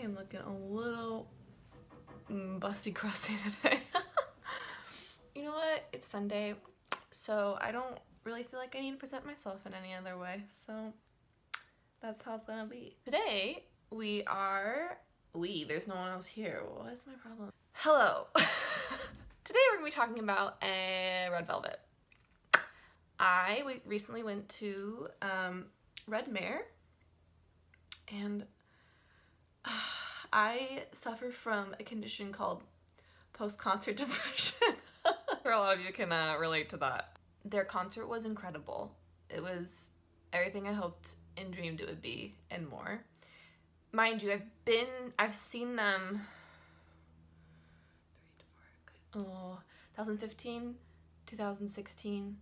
am looking a little busty crusty today. You know what? It's Sunday, so I don't really feel like I need to present myself in any other way, so that's how it's gonna be. Today, there's no one else here. What is my problem? Hello. Today we're gonna be talking about a red velvet. We recently went to Red Mare, and I suffer from a condition called post-concert depression. A lot of you can relate to that. Their concert was incredible. It was everything I hoped and dreamed it would be, and more. Mind you, I've seen them 2015, 2016,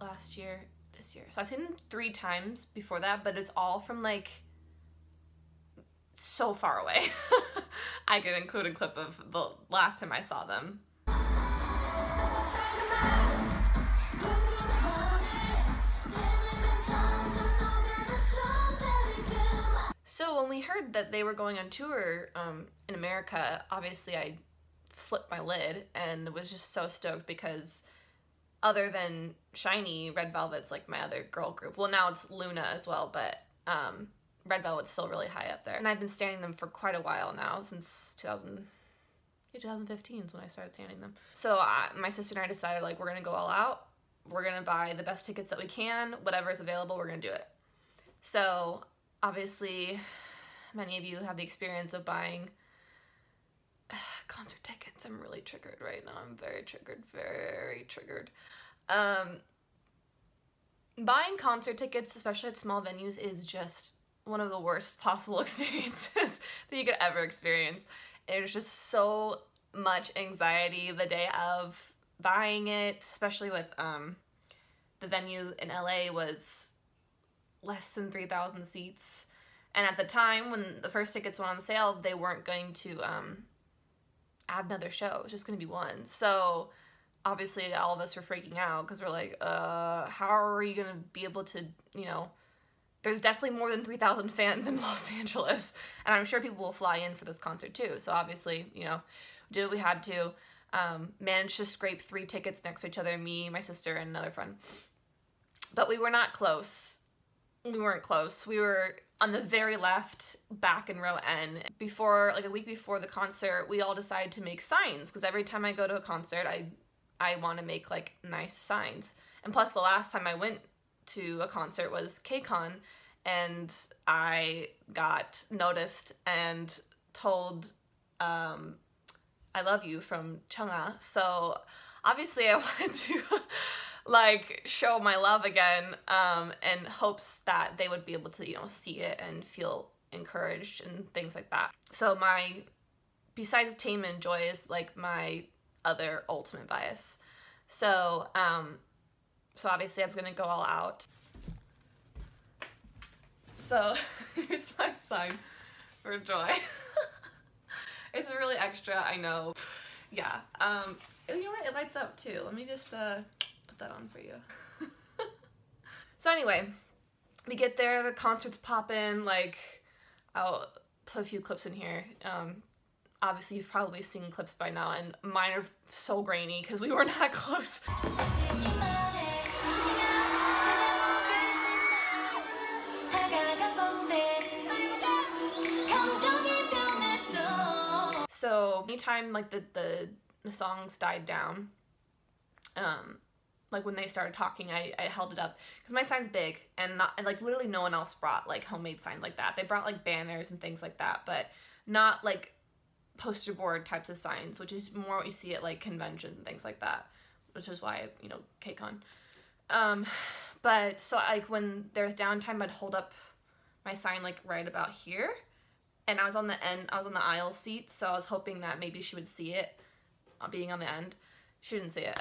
last year, this year. So I've seen them 3 times before that, but it's all from like so far away. I could include a clip of the last time I saw them. So when we heard that they were going on tour in America, obviously I flipped my lid and was just so stoked because other than SHINee, Red Velvet's like my other girl group. Well, now it's Luna as well, but Red Velvet's still really high up there. And I've been standing them for quite a while now, since 2015 is when I started standing them. So my sister and I decided, like, we're gonna go all out. We're gonna buy the best tickets that we can, whatever's available, we're gonna do it. So obviously, many of you have the experience of buying concert tickets. I'm really triggered right now. I'm very triggered, very triggered. Buying concert tickets, especially at small venues, is just one of the worst possible experiences that you could ever experience. There's just so much anxiety the day of buying it, especially with the venue in LA was less than 3,000 seats. And at the time when the first tickets went on sale, they weren't going to add another show. It was just going to be one. So obviously all of us were freaking out because we're like, how are you going to be able to, you know, there's definitely more than 3,000 fans in Los Angeles, and I'm sure people will fly in for this concert too. So obviously, you know, we did what we had to. Managed to scrape 3 tickets next to each other, me, my sister, and another friend. But we were not close. We weren't close. We were on the very left, back in row N. Before, like a week before the concert, we all decided to make signs, because every time I go to a concert, I want to make like nice signs. And plus the last time I went to a concert was KCON, and I got noticed and told I love you from Chungha. So obviously I wanted to like show my love again, in hopes that they would be able to, you know, see it and feel encouraged and things like that. So besides Tame and Joy is like my other ultimate bias. So so obviously I was gonna go all out. So here's my sign for Joy. It's really extra, I know. Yeah, you know what, it lights up too. Let me just put that on for you. So anyway, we get there, the concert's poppin', like, I'll put a few clips in here. Obviously you've probably seen clips by now, and mine are so grainy because we were not close. So anytime like the songs died down, like when they started talking, I held it up because my sign's big, and like literally no one else brought like homemade signs like that. They brought like banners and things like that, but not like poster board types of signs, which is more what you see at like conventions and things like that, which is why, you know, KCON. But so like when there's downtime, I'd hold up my sign like right about here, and I was on the aisle seat, so I was hoping that maybe she would see it, being on the end. She didn't see it.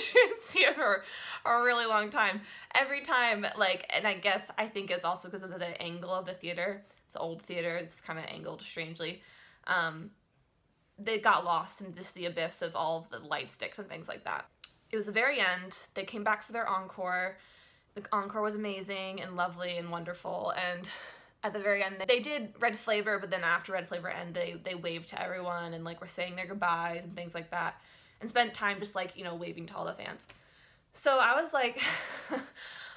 She didn't see it for a really long time. Every time, like, and I think it's also because of the angle of the theater. It's an old theater, it's kind of angled strangely. They got lost in just the abyss of all of the light sticks and things like that. It was the very end. They came back for their encore. The encore was amazing and lovely and wonderful, and at the very end. They did Red Flavor, but then after Red Flavor ended, they waved to everyone and like were saying their goodbyes and things like that, and spent time just like, you know, waving to all the fans. So I was like, all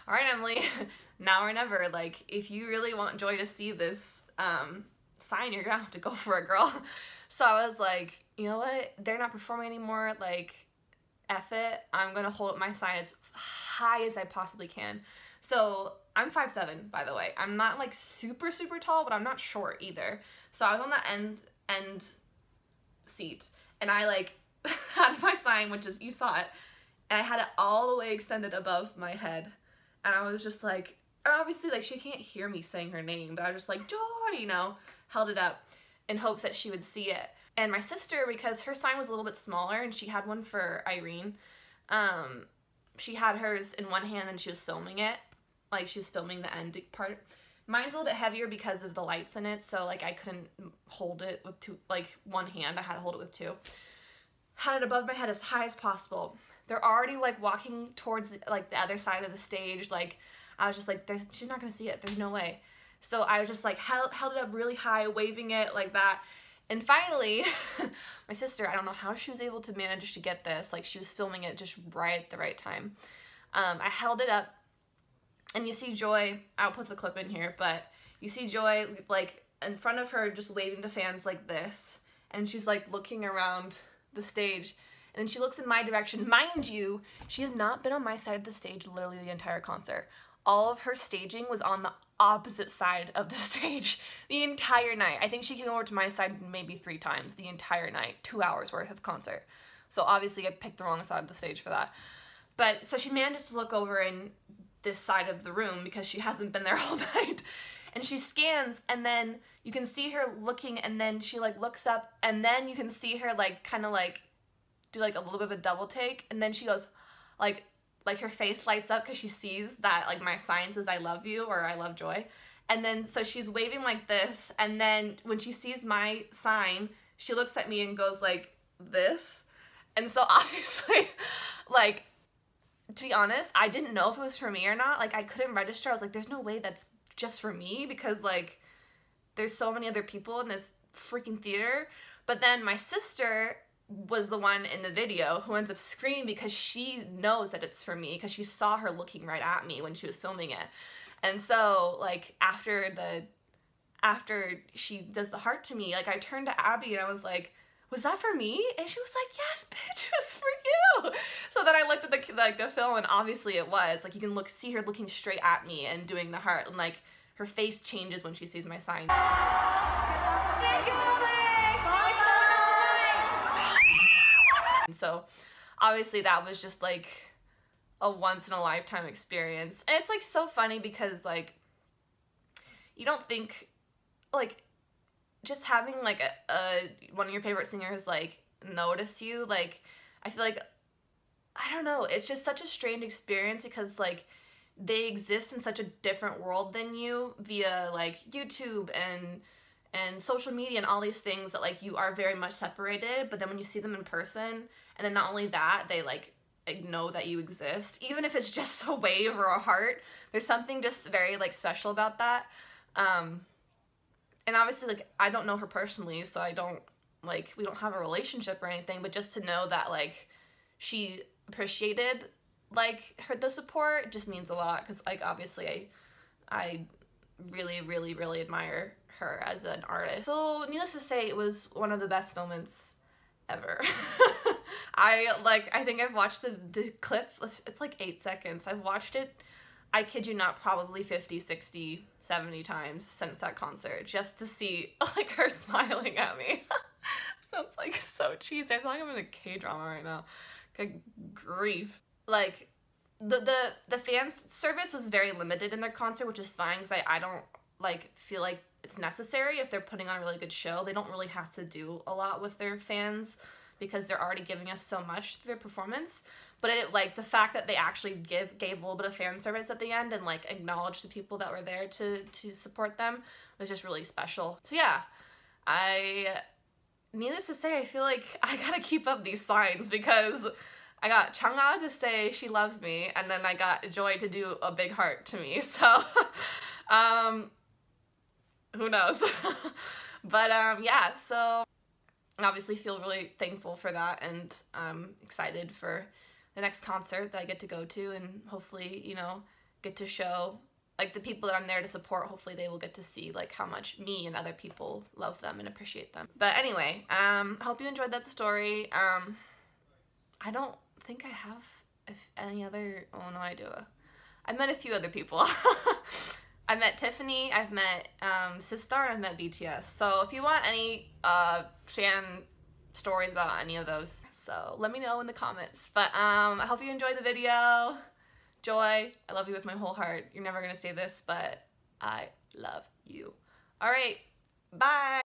right, Emily, now or never. Like, if you really want Joy to see this sign, you're gonna have to go for it, girl. So I was like, you know what? They're not performing anymore. Like, F it. I'm gonna hold up my sign as high as I possibly can. So I'm 5'7", by the way. I'm not like super, super tall, but I'm not short either. So I was on the end seat, and I like had my sign, which is, you saw it, and I had it all the way extended above my head. And I was just like, obviously like she can't hear me saying her name, but I was just like, Joy, you know, held it up in hopes that she would see it. And my sister, because her sign was a little bit smaller and she had one for Irene, she had hers in one hand and she was filming it. Like, she was filming the end part. Mine's a little bit heavier because of the lights in it, so like I couldn't hold it with one hand. I had to hold it with two. Had it above my head as high as possible. They're already like walking towards like the other side of the stage. Like, I was just like, she's not gonna see it. There's no way. So I was just like held it up really high, waving it like that. And finally, my sister, I don't know how she was able to manage to get this. Like, she was filming it just right at the right time. I held it up, and you see Joy, I'll put the clip in here, but you see Joy like in front of her just waving to fans like this, and she's like looking around the stage, and then she looks in my direction. Mind you, she has not been on my side of the stage literally the entire concert. All of her staging was on the opposite side of the stage the entire night. I think she came over to my side maybe 3 times the entire night, 2 hours worth of concert. So obviously I picked the wrong side of the stage for that. But so she manages to look over in this side of the room because she hasn't been there all night. And she scans, and then you can see her looking, and then she like looks up, and then you can see her like kind of like do like a little bit of a double take, and then she goes like her face lights up because she sees that like my sign says I love you or I love Joy. And then so she's waving like this, and then when she sees my sign, she looks at me and goes like this. And so obviously, like, to be honest, I didn't know if it was for me or not. Like, I couldn't register. I was like, there's no way that's just for me, because like there's so many other people in this freaking theater. But then my sister was the one in the video who ends up screaming because she knows that it's for me, because she saw her looking right at me when she was filming it. And so like after she does the heart to me, like I turned to Abby and I was like, was that for me? And she was like, yes, bitch, it was for you. So then I looked at the film, and obviously it was. Like, you can see her looking straight at me and doing the heart, and like her face changes when she sees my sign. And so obviously that was just like a once in a lifetime experience. And it's like so funny because like you don't think like just having like one of your favorite singers like notice you, like I feel like, I don't know, it's just such a strange experience because like they exist in such a different world than you via like YouTube and social media and all these things that like you are very much separated. But then when you see them in person, and then not only that, they like know that you exist, even if it's just a wave or a heart. There's something just very like special about that. And obviously like I don't know her personally, so I don't like, we don't have a relationship or anything, but just to know that like she appreciated like the support just means a lot, because like obviously I really, really, really admire her as an artist. So needless to say, it was one of the best moments ever. I think I've watched the clip, it's like 8 seconds. I've watched it, I kid you not, probably 50, 60, 70 times since that concert, just to see like her smiling at me. Sounds like so cheesy. I sound like I'm in a K-drama right now. Good grief. Like the fan service was very limited in their concert, which is fine because I don't like feel like it's necessary. If they're putting on a really good show, they don't really have to do a lot with their fans because they're already giving us so much through their performance. But it, like, the fact that they actually gave a little bit of fan service at the end and like acknowledged the people that were there to support them was just really special. So yeah, needless to say, I feel like I gotta keep up these signs because I got Chang'a to say she loves me, and then I got Joy to do a big heart to me. So who knows? But yeah, so I obviously feel really thankful for that, and I'm excited for the next concert that I get to go to, and hopefully, you know, get to show, like, the people that I'm there to support, hopefully they will get to see, like, how much me and other people love them and appreciate them. But anyway, I hope you enjoyed that story. I don't think I have any other, oh no I do. I met a few other people. I met Tiffany, I've met Sistar, and I've met BTS. So if you want any fan stories about any of those, so let me know in the comments. But I hope you enjoyed the video. Joy, I love you with my whole heart. You're never gonna say this, but I love you. All right, bye.